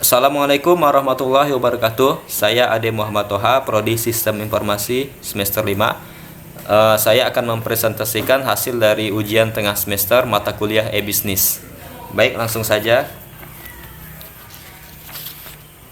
Assalamualaikum warahmatullahi wabarakatuh. Saya Ade Muhammad Toha, Prodi Sistem Informasi semester 5. Saya akan mempresentasikan hasil dari ujian tengah semester mata kuliah e-bisnis. Baik, langsung saja.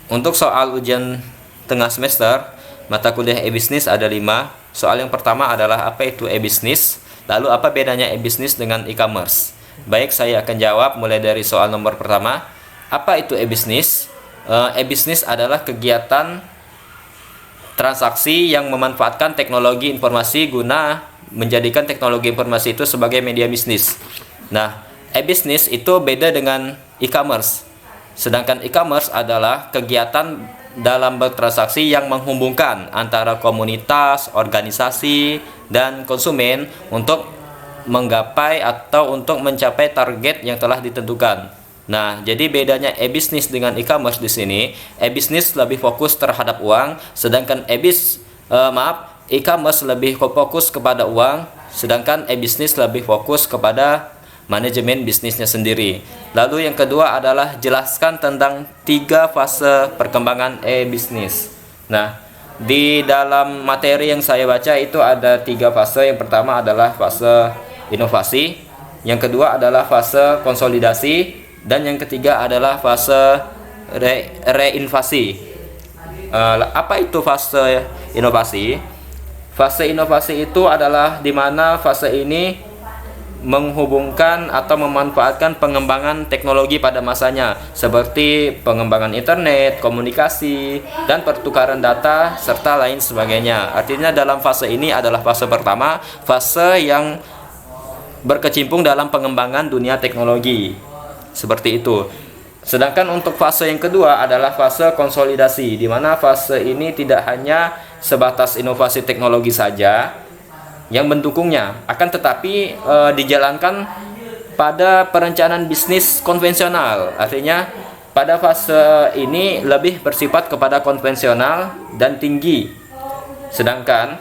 Untuk soal ujian tengah semester mata kuliah e-bisnis ada 5. Soal yang pertama adalah apa itu e-bisnis, lalu apa bedanya e-bisnis dengan e-commerce. Baik, saya akan jawab mulai dari soal nomor pertama. Apa itu e-bisnis? E-bisnis adalah kegiatan transaksi yang memanfaatkan teknologi informasi guna menjadikan teknologi informasi itu sebagai media bisnis. Nah, e-bisnis itu beda dengan e-commerce. Sedangkan e-commerce adalah kegiatan dalam bertransaksi yang menghubungkan antara komunitas, organisasi, dan konsumen untuk menggapai atau untuk mencapai target yang telah ditentukan. Nah, jadi bedanya e-bisnis dengan e-commerce di sini, e-bisnis lebih fokus terhadap uang, sedangkan e-commerce lebih fokus kepada uang, sedangkan e-bisnis lebih fokus kepada manajemen bisnisnya sendiri. Lalu yang kedua adalah jelaskan tentang 3 fase perkembangan e-bisnis. Nah, di dalam materi yang saya baca itu ada 3 fase. Yang pertama adalah fase inovasi, yang kedua adalah fase konsolidasi, dan yang ketiga adalah fase reinvasi. Apa itu fase inovasi? Fase inovasi itu adalah di mana fase ini menghubungkan atau memanfaatkan pengembangan teknologi pada masanya, seperti pengembangan internet, komunikasi, dan pertukaran data, serta lain sebagainya. Artinya dalam fase ini adalah fase pertama, fase yang berkecimpung dalam pengembangan dunia teknologi. Seperti itu. Sedangkan untuk fase yang kedua adalah fase konsolidasi, di mana fase ini tidak hanya sebatas inovasi teknologi saja yang mendukungnya, akan tetapi dijalankan pada perencanaan bisnis konvensional. Artinya pada fase ini lebih bersifat kepada konvensional dan tinggi. Sedangkan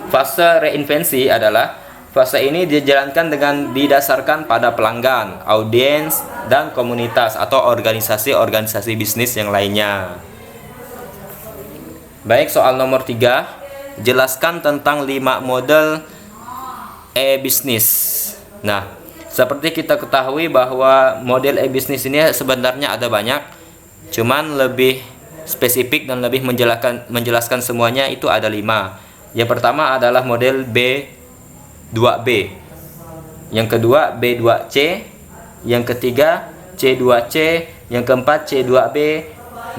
fase reinvensi adalah fase ini dijalankan dengan didasarkan pada pelanggan, audiens, dan komunitas atau organisasi-organisasi bisnis yang lainnya. Baik, soal nomor 3, jelaskan tentang 5 model e-bisnis. Nah, seperti kita ketahui bahwa model e-bisnis ini sebenarnya ada banyak, cuman lebih spesifik dan lebih menjelaskan semuanya itu ada 5. Yang pertama adalah model B2B, yang kedua B2C, yang ketiga C2C, yang keempat C2B,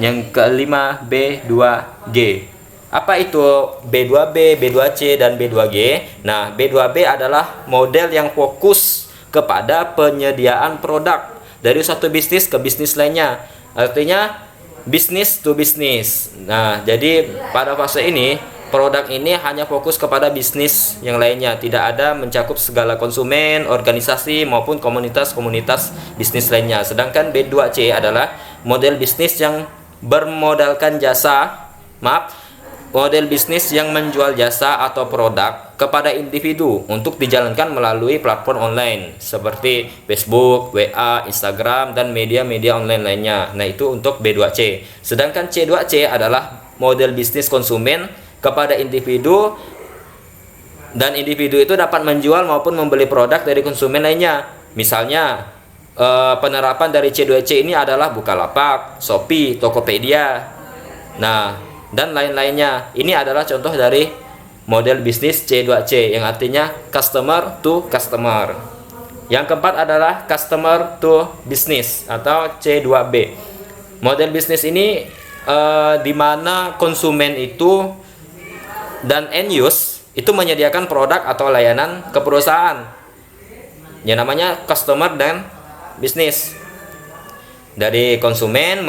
yang kelima B2G. Apa itu B2B, B2C, dan B2G? Nah, B2B adalah model yang fokus kepada penyediaan produk dari satu bisnis ke bisnis lainnya. Artinya bisnis to bisnis. Nah, jadi pada fase ini produk ini hanya fokus kepada bisnis yang lainnya, tidak ada mencakup segala konsumen, organisasi, maupun komunitas-komunitas bisnis lainnya. Sedangkan B2C adalah model bisnis yang bermodalkan model bisnis yang menjual jasa atau produk kepada individu untuk dijalankan melalui platform online seperti Facebook, WA, Instagram, dan media-media online lainnya. Nah, itu untuk B2C. Sedangkan C2C adalah model bisnis konsumen kepada individu, dan individu itu dapat menjual maupun membeli produk dari konsumen lainnya. Misalnya penerapan dari C2C ini adalah Bukalapak, Shopee, Tokopedia, nah, dan lain-lainnya. Ini adalah contoh dari model bisnis C2C, yang artinya customer to customer. Yang keempat adalah customer to business atau C2B. Model bisnis ini di mana konsumen itu dan end use itu menyediakan produk atau layanan ke perusahaan, yang namanya customer dan bisnis. Dari konsumen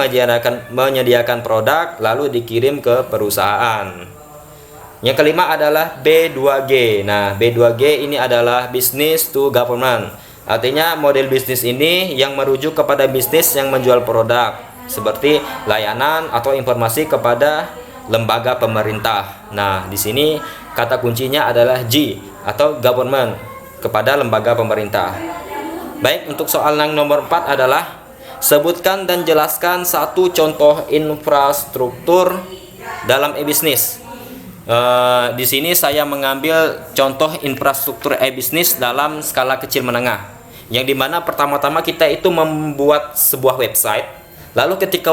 menyediakan produk lalu dikirim ke perusahaan. Yang kelima adalah B2G. Nah, B2G ini adalah business to government. Artinya model bisnis ini yang merujuk kepada bisnis yang menjual produk seperti layanan atau informasi kepada lembaga pemerintah. Nah, di sini kata kuncinya adalah G atau government, kepada lembaga pemerintah. Baik, untuk soal yang nomor 4 adalah Sebutkan dan jelaskan satu contoh infrastruktur dalam e-bisnis. Di sini saya mengambil contoh infrastruktur e-bisnis dalam skala kecil menengah, yang dimana pertama-tama kita itu membuat sebuah website. Lalu ketika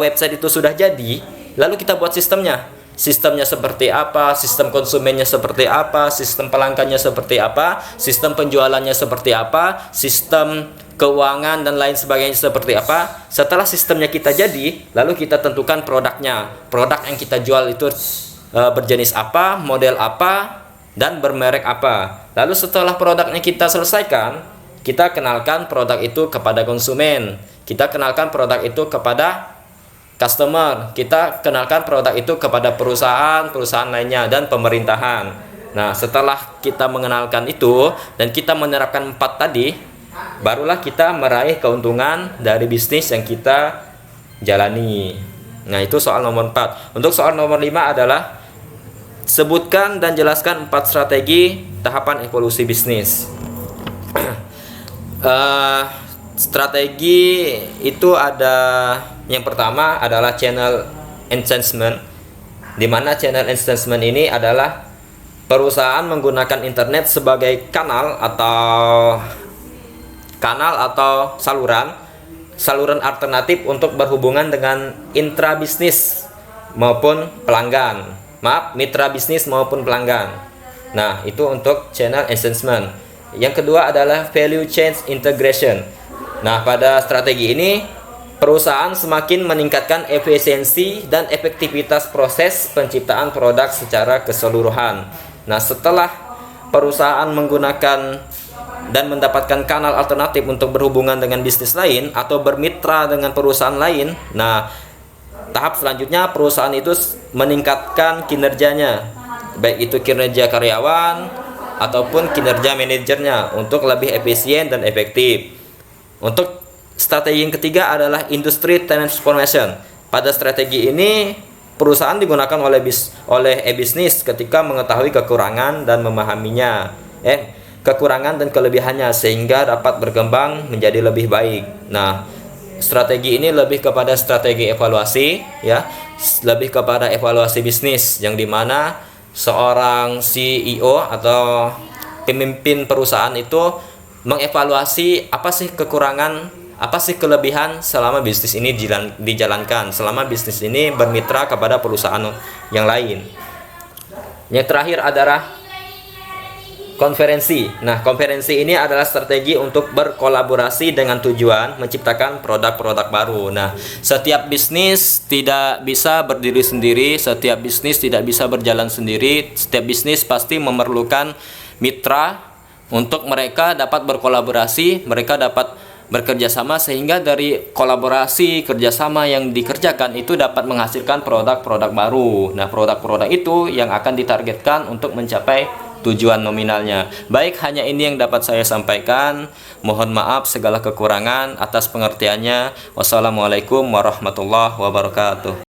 website itu sudah jadi, lalu kita buat sistemnya. Sistemnya seperti apa, sistem konsumennya seperti apa, sistem pelanggannya seperti apa, sistem penjualannya seperti apa, sistem keuangan dan lain sebagainya seperti apa. Setelah sistemnya kita jadi, lalu kita tentukan produknya. Produk yang kita jual itu berjenis apa, model apa, dan bermerek apa. Lalu setelah produknya kita selesaikan, kita kenalkan produk itu kepada konsumen, kita kenalkan produk itu kepada customer, kita kenalkan produk itu kepada perusahaan lainnya dan pemerintahan. Nah, setelah kita mengenalkan itu dan kita menerapkan 4 tadi, barulah kita meraih keuntungan dari bisnis yang kita jalani. Nah, itu soal nomor 4. Untuk soal nomor 5 adalah sebutkan dan jelaskan 4 strategi tahapan evolusi bisnis. Strategi itu ada, yang pertama adalah channel enhancement, di mana channel enhancement ini adalah perusahaan menggunakan internet sebagai kanal atau saluran alternatif untuk berhubungan dengan mitra bisnis maupun pelanggan. Nah, itu untuk channel enhancement. Yang kedua adalah value chain integration. Nah, pada strategi ini perusahaan semakin meningkatkan efisiensi dan efektivitas proses penciptaan produk secara keseluruhan. Nah, setelah perusahaan menggunakan dan mendapatkan kanal alternatif untuk berhubungan dengan bisnis lain atau bermitra dengan perusahaan lain, nah, tahap selanjutnya perusahaan itu meningkatkan kinerjanya, baik itu kinerja karyawan ataupun kinerja manajernya untuk lebih efisien dan efektif. Untuk strategi yang ketiga adalah industry transformation. Pada strategi ini perusahaan digunakan oleh e-bisnis ketika mengetahui kekurangan dan memahaminya, kekurangan dan kelebihannya sehingga dapat berkembang menjadi lebih baik. Nah, strategi ini lebih kepada strategi evaluasi, ya, lebih kepada evaluasi bisnis, yang dimana seorang CEO atau pemimpin perusahaan itu mengevaluasi apa sih kekurangan, apa sih kelebihan selama bisnis ini dijalankan, selama bisnis ini bermitra kepada perusahaan yang lain. Yang terakhir adalah konferensi. Nah, konferensi ini adalah strategi untuk berkolaborasi dengan tujuan menciptakan produk-produk baru. Nah, setiap bisnis tidak bisa berdiri sendiri, setiap bisnis tidak bisa berjalan sendiri. Setiap bisnis pasti memerlukan mitra untuk mereka dapat berkolaborasi, mereka dapat bekerja sama, sehingga dari kolaborasi kerjasama yang dikerjakan itu dapat menghasilkan produk-produk baru. Nah, produk-produk itu yang akan ditargetkan untuk mencapai tujuan nominalnya. Baik, hanya ini yang dapat saya sampaikan. Mohon maaf segala kekurangan atas pengertiannya. Wassalamualaikum warahmatullahi wabarakatuh.